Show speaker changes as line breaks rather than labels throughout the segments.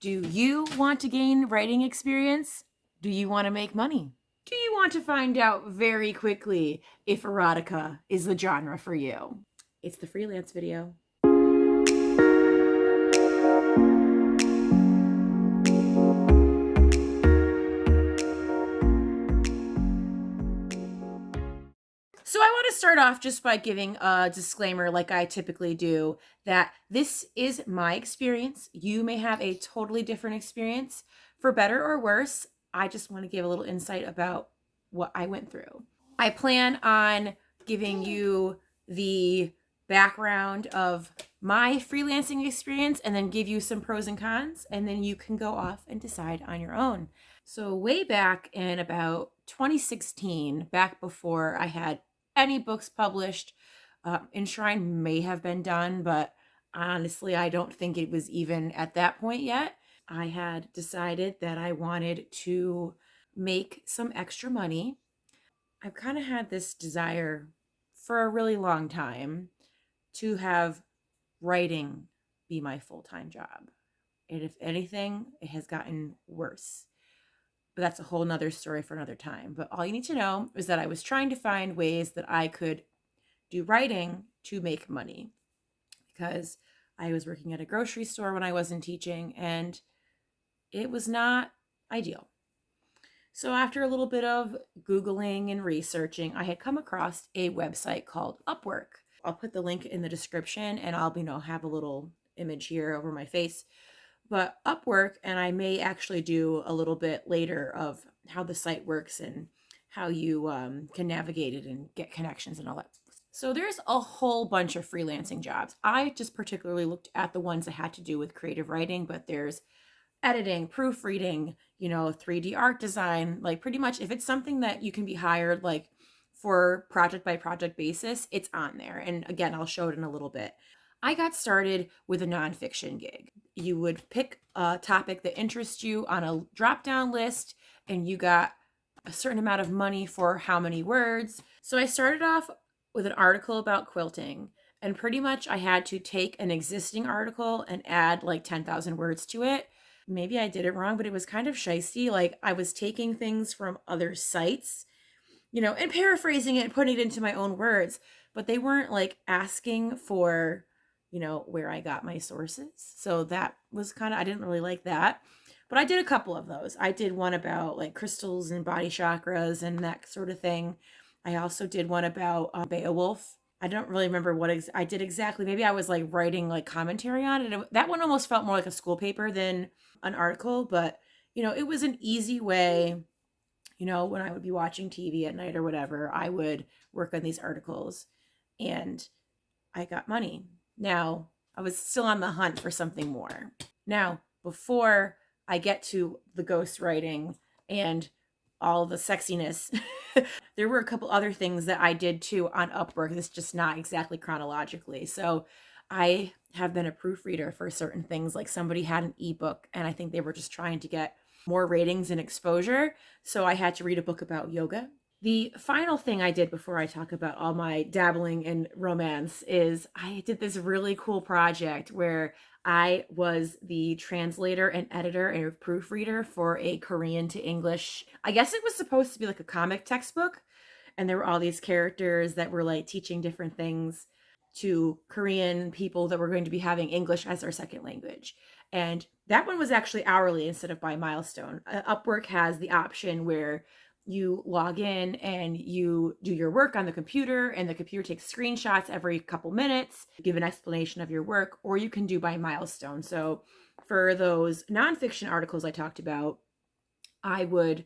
Do you want to gain writing experience? Do you want to make money? Do you want to find out very quickly if erotica is the genre for you? It's the freelance video. So I want to start off just by giving a disclaimer, like I typically do, that this is my experience. You may have a totally different experience, for better or worse. I just want to give a little insight about what I went through. I plan on giving you the background of my freelancing experience and then give you some pros and cons, and then you can go off and decide on your own. So way back in about 2016, back before I had any books published, Enshrine may have been done, but honestly, I don't think it was even at that point yet. I had decided that I wanted to make some extra money. I've kind of had this desire for a really long time to have writing be my full-time job. And if anything, it has gotten worse. But that's a whole nother story for another time. But all you need to know is that I was trying to find ways that I could do writing to make money, because I was working at a grocery store when I wasn't teaching, and it was not ideal. So after a little bit of Googling and researching, I had come across a website called Upwork. I'll put the link in the description, and I'll, have a little image here over my face. But Upwork, and I may actually do a little bit later of how the site works and how you can navigate it and get connections and all that. So there's a whole bunch of freelancing jobs. I just particularly looked at the ones that had to do with creative writing, but there's editing, proofreading, 3D art design, like pretty much if it's something that you can be hired like for project by project basis, it's on there. And again, I'll show it in a little bit. I got started with a nonfiction gig. You would pick a topic that interests you on a drop-down list, and you got a certain amount of money for how many words. So I started off with an article about quilting, and pretty much I had to take an existing article and add like 10,000 words to it. Maybe I did it wrong, but it was kind of shisty. Like I was taking things from other sites, and paraphrasing it and putting it into my own words, but they weren't like asking for where I got my sources. So that was I didn't really like that. But I did a couple of those. I did one about like crystals and body chakras and that sort of thing. I also did one about Beowulf. I don't really remember what I did exactly. Maybe I was like writing like commentary on it. That one almost felt more like a school paper than an article, but it was an easy way. When I would be watching TV at night or whatever, I would work on these articles and I got money. Now, I was still on the hunt for something more. Now, before I get to the ghostwriting and all the sexiness, there were a couple other things that I did too on Upwork. This is just not exactly chronologically. So I have been a proofreader for certain things. Like somebody had an ebook, and I think they were just trying to get more ratings and exposure. So I had to read a book about yoga. The final thing I did before I talk about all my dabbling in romance is I did this really cool project where I was the translator and editor and proofreader for a Korean to English. I guess it was supposed to be like a comic textbook. And there were all these characters that were like teaching different things to Korean people that were going to be having English as their second language. And that one was actually hourly instead of by milestone. Upwork has the option where you log in and you do your work on the computer, and the computer takes screenshots every couple minutes, give an explanation of your work, or you can do by milestone. So for those nonfiction articles I talked about, I would,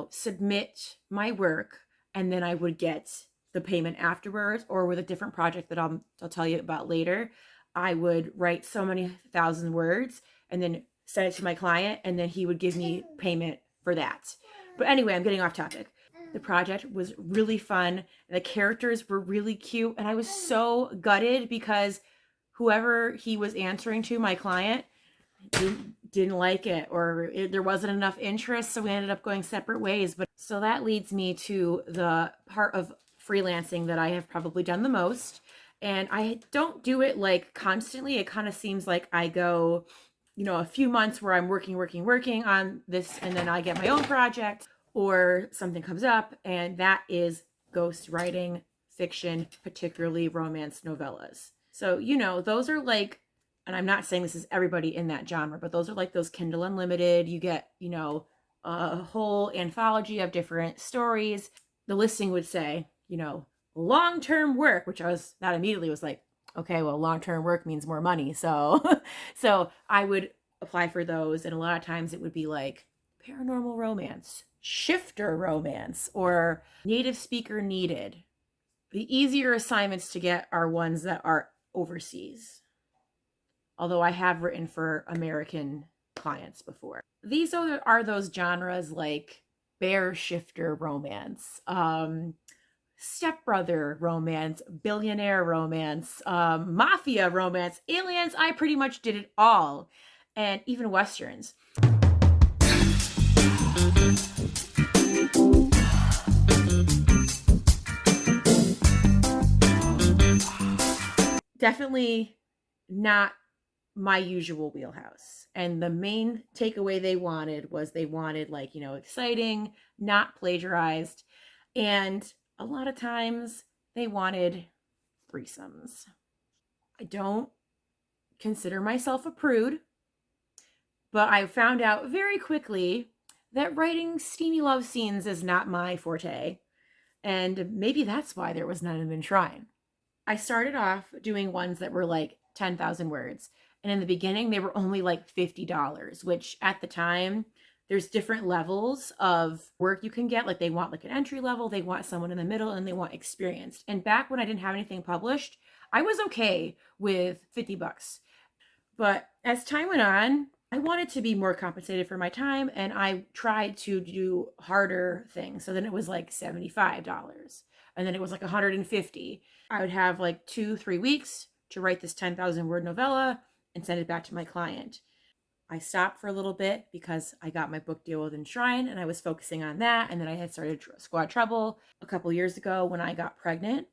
submit my work, and then I would get the payment afterwards. Or with a different project that I'll tell you about later, I would write so many thousand words and then send it to my client, and then he would give me payment for that. But anyway, I'm getting off topic. The project was really fun. The characters were really cute. And I was so gutted because whoever he was answering to, my client, didn't like it, or there wasn't enough interest. So we ended up going separate ways. But so that leads me to the part of freelancing that I have probably done the most. And I don't do it like constantly. It kind of seems like I go a few months where I'm working on this, and then I get my own project or something comes up, and that is ghost writing fiction, particularly romance novellas. So, those are like, and I'm not saying this is everybody in that genre, but those are like those Kindle Unlimited. You get, a whole anthology of different stories. The listing would say, long-term work, which that immediately was like, okay, well, long-term work means more money. So, so I would apply for those. And a lot of times it would be like paranormal romance, shifter romance, or native speaker needed. The easier assignments to get are ones that are overseas, although I have written for American clients before. These are those genres like bear shifter romance, stepbrother romance, billionaire romance, mafia romance, aliens. I pretty much did it all, and even westerns. Definitely not my usual wheelhouse. And the main takeaway they wanted like, exciting, not plagiarized. And a lot of times they wanted threesomes. I don't consider myself a prude, but I found out very quickly that writing steamy love scenes is not my forte. And maybe that's why there was none of them in Shrine. I started off doing ones that were like 10,000 words. And in the beginning, they were only like $50, which at the time, there's different levels of work you can get. Like they want like an entry level, they want someone in the middle, and they want experienced. And back when I didn't have anything published, I was okay with $50. But as time went on, I wanted to be more compensated for my time, and I tried to do harder things. So then it was like $75, and then it was like 150. I would have like 2-3 weeks to write this 10,000 word novella and send it back to my client. I stopped for a little bit because I got my book deal with Enshrine and I was focusing on that. And then I had started Squad Trouble a couple years ago when I got pregnant.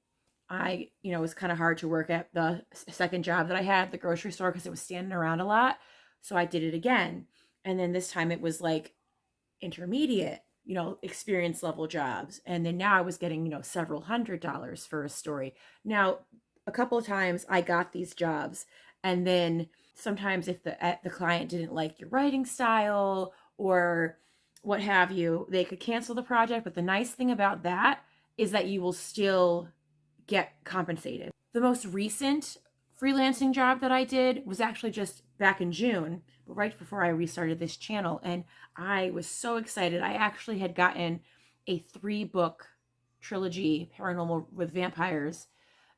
It was kind of hard to work at the second job that I had at the grocery store because it was standing around a lot. So I did it again. And then this time it was like intermediate, experience level jobs. And then now I was getting, several $100s for a story. Now, a couple of times I got these jobs, and then sometimes if the client didn't like your writing style or what have you, they could cancel the project. But the nice thing about that is that you will still get compensated. The most recent freelancing job that I did was actually just back in June, right before I restarted this channel. And I was so excited. I actually had gotten a 3-book trilogy, paranormal with vampires,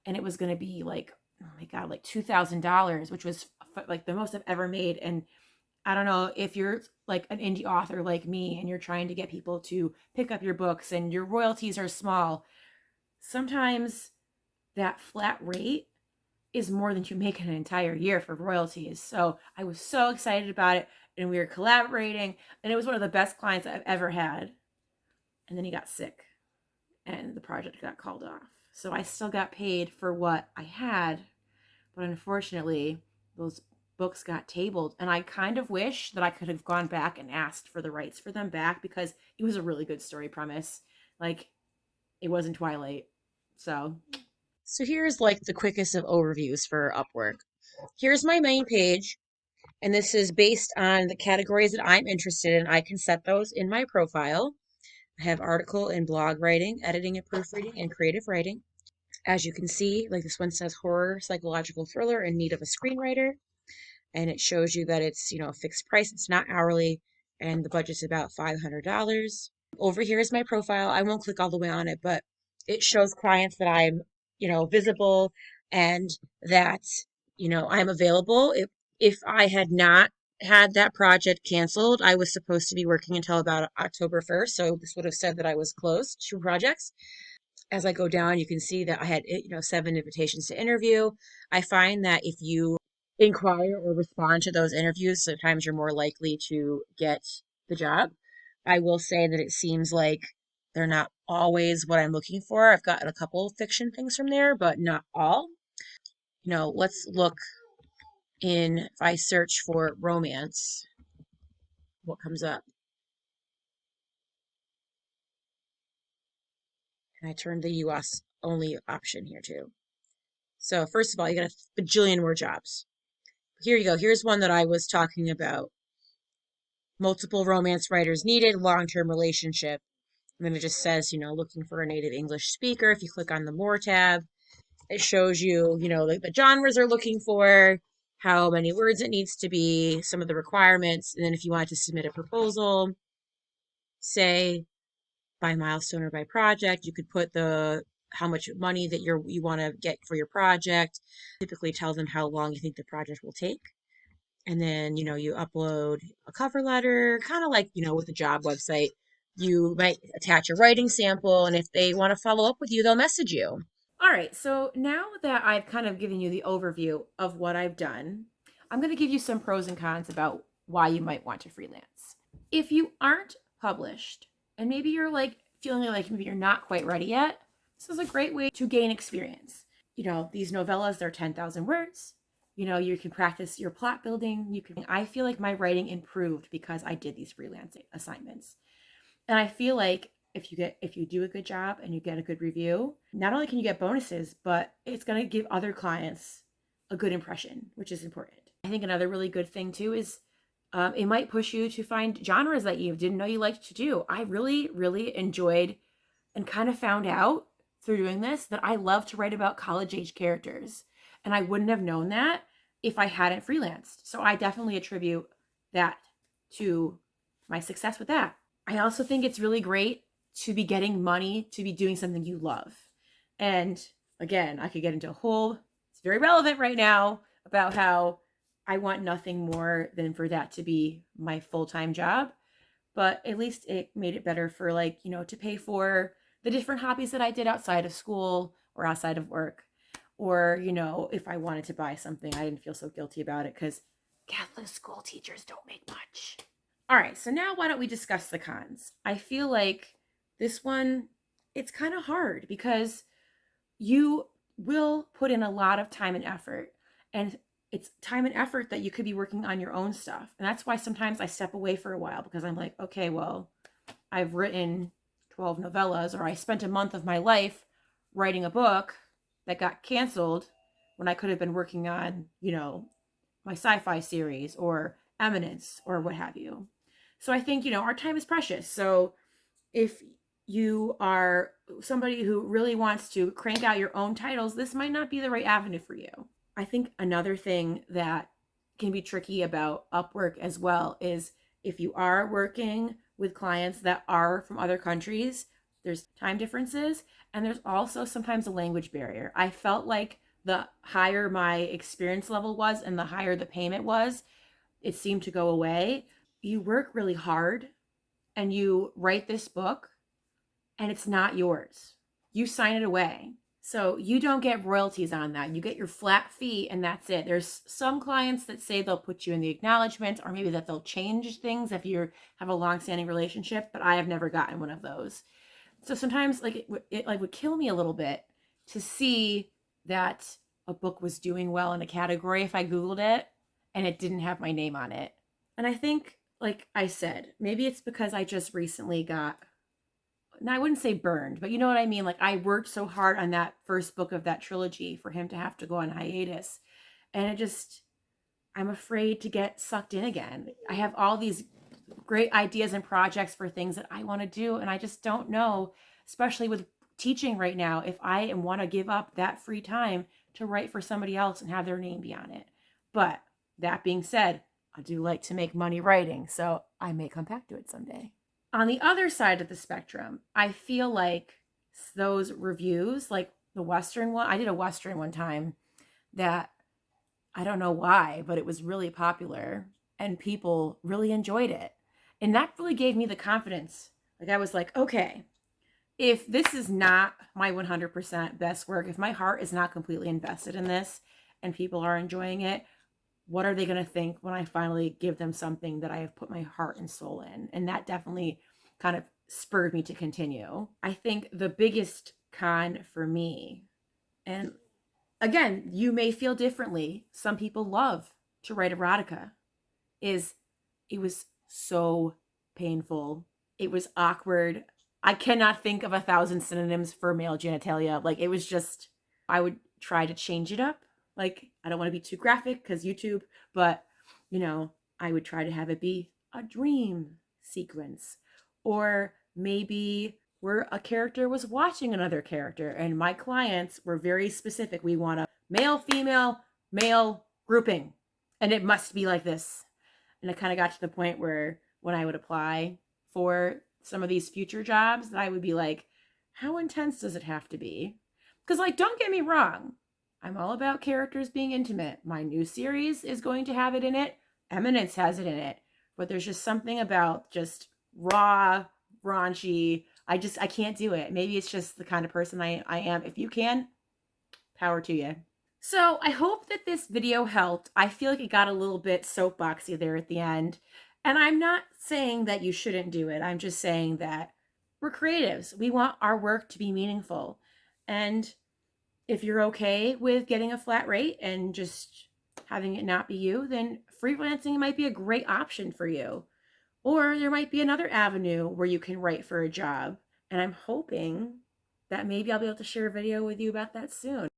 and it was going to be like, oh my God, like $2,000, which was like the most I've ever made. And I don't know if you're like an indie author like me and you're trying to get people to pick up your books and your royalties are small. Sometimes that flat rate is more than you make in an entire year for royalties. So I was so excited about it, and we were collaborating, and it was one of the best clients I've ever had. And then he got sick and the project got called off. So I still got paid for what I had, but unfortunately, those books got tabled. And I kind of wish that I could have gone back and asked for the rights for them back because it was a really good story premise. Like, it wasn't Twilight. So here's like the quickest of overviews for Upwork. Here's my main page, and this is based on the categories that I'm interested in. I can set those in my profile. I have article and blog writing, editing and proofreading, and creative writing. As you can see, like this one says horror, psychological thriller in need of a screenwriter. And it shows you that it's, a fixed price. It's not hourly, and the budget's about $500. Over here is my profile. I won't click all the way on it, but it shows clients that I'm, visible, and that, I'm available. If I had not had that project canceled, I was supposed to be working until about October 1st. So this would have said that I was closed to projects. As I go down, you can see that I had, 7 invitations to interview. I find that if you inquire or respond to those interviews, sometimes you're more likely to get the job. I will say that it seems like they're not always what I'm looking for. I've gotten a couple of fiction things from there, but not all. Let's look If I search for romance, what comes up? And I turned the US only option here too. So first of all, you got a bajillion more jobs. Here you go. Here's one that I was talking about. Multiple romance writers needed, long-term relationship. And then it just says, looking for a native English speaker. If you click on the More tab, it shows you, like the genres they're looking for, how many words it needs to be, some of the requirements. And then if you want to submit a proposal, say by milestone or by project, you could put how much money that you want to get for your project. Typically tell them how long you think the project will take. And then, you upload a cover letter, kind of like, with a job website. You might attach a writing sample, and if they want to follow up with you, they'll message you. All right, so now that I've kind of given you the overview of what I've done, I'm going to give you some pros and cons about why you might want to freelance. If you aren't published, and maybe you're like feeling like maybe you're not quite ready yet, this is a great way to gain experience. These novellas, they're 10,000 words. You can practice your plot building. I feel like my writing improved because I did these freelancing assignments. And I feel like if you do a good job and you get a good review, not only can you get bonuses, but it's going to give other clients a good impression, which is important. I think another really good thing too is it might push you to find genres that you didn't know you liked to do. I really, really enjoyed and kind of found out through doing this that I love to write about college age characters. And I wouldn't have known that if I hadn't freelanced. So I definitely attribute that to my success with that. I also think it's really great to be getting money to be doing something you love. And again, I could get into it's very relevant right now about how I want nothing more than for that to be my full-time job. But at least it made it better for to pay for the different hobbies that I did outside of school or outside of work. Or, if I wanted to buy something, I didn't feel so guilty about it because Catholic school teachers don't make much. All right, so now why don't we discuss the cons? I feel like this one, it's kind of hard because you will put in a lot of time and effort. And it's time and effort that you could be working on your own stuff. And that's why sometimes I step away for a while because I'm like, okay, well, I've written 12 novellas, or I spent a month of my life writing a book that got canceled when I could have been working on, my sci-fi series or Eminence or what have you. So I think, our time is precious. So if you are somebody who really wants to crank out your own titles, this might not be the right avenue for you. I think another thing that can be tricky about Upwork as well is if you are working with clients that are from other countries, there's time differences, and there's also sometimes a language barrier. I felt like the higher my experience level was and the higher the payment was, it seemed to go away. You work really hard and you write this book and it's not yours. You sign it away. So you don't get royalties on that. You get your flat fee and that's it. There's some clients that say they'll put you in the acknowledgement or maybe that they'll change things if you have a long-standing relationship, but I have never gotten one of those. So sometimes it would kill me a little bit to see that a book was doing well in a category if I Googled it and it didn't have my name on it. And I think, like I said, maybe it's because I just recently got, now I wouldn't say burned, but you know what I mean? Like I worked so hard on that first book of that trilogy for him to have to go on hiatus. And I'm afraid to get sucked in again. I have all these great ideas and projects for things that I want to do. And I just don't know, especially with teaching right now, if I want to give up that free time to write for somebody else and have their name be on it. But that being said, I do like to make money writing, so I may come back to it someday. On the other side of the spectrum, I feel like those reviews, like the Western one, I did a Western one time that I don't know why, but it was really popular and people really enjoyed it. And that really gave me the confidence. Like I was like, okay, if this is not my 100% best work, if my heart is not completely invested in this and people are enjoying it, what are they going to think when I finally give them something that I have put my heart and soul in? And that definitely kind of spurred me to continue. I think the biggest con for me, and again, you may feel differently. Some people love to write erotica is it was so painful. It was awkward. I cannot think of 1,000 synonyms for male genitalia. Like, it was just, I would try to change it up. Like, I don't want to be too graphic because YouTube, but, you know, I would try to have it be a dream sequence. Or maybe where a character was watching another character, and my clients were very specific. We want a male, female, male grouping, and it must be like this. And it kind of got to the point where when I would apply for some of these future jobs, that I would be like, how intense does it have to be? Because, like, don't get me wrong, I'm all about characters being intimate. My new series is going to have it in it. Eminence has it in it. But there's just something about just raw, raunchy. I can't do it. Maybe it's just the kind of person I am. If you can, power to you. So I hope that this video helped. I feel like it got a little bit soapboxy there at the end. And I'm not saying that you shouldn't do it. I'm just saying that we're creatives. We want our work to be meaningful. And if you're okay with getting a flat rate and just having it not be you, then freelancing might be a great option for you. Or there might be another avenue where you can write for a job. And I'm hoping that maybe I'll be able to share a video with you about that soon.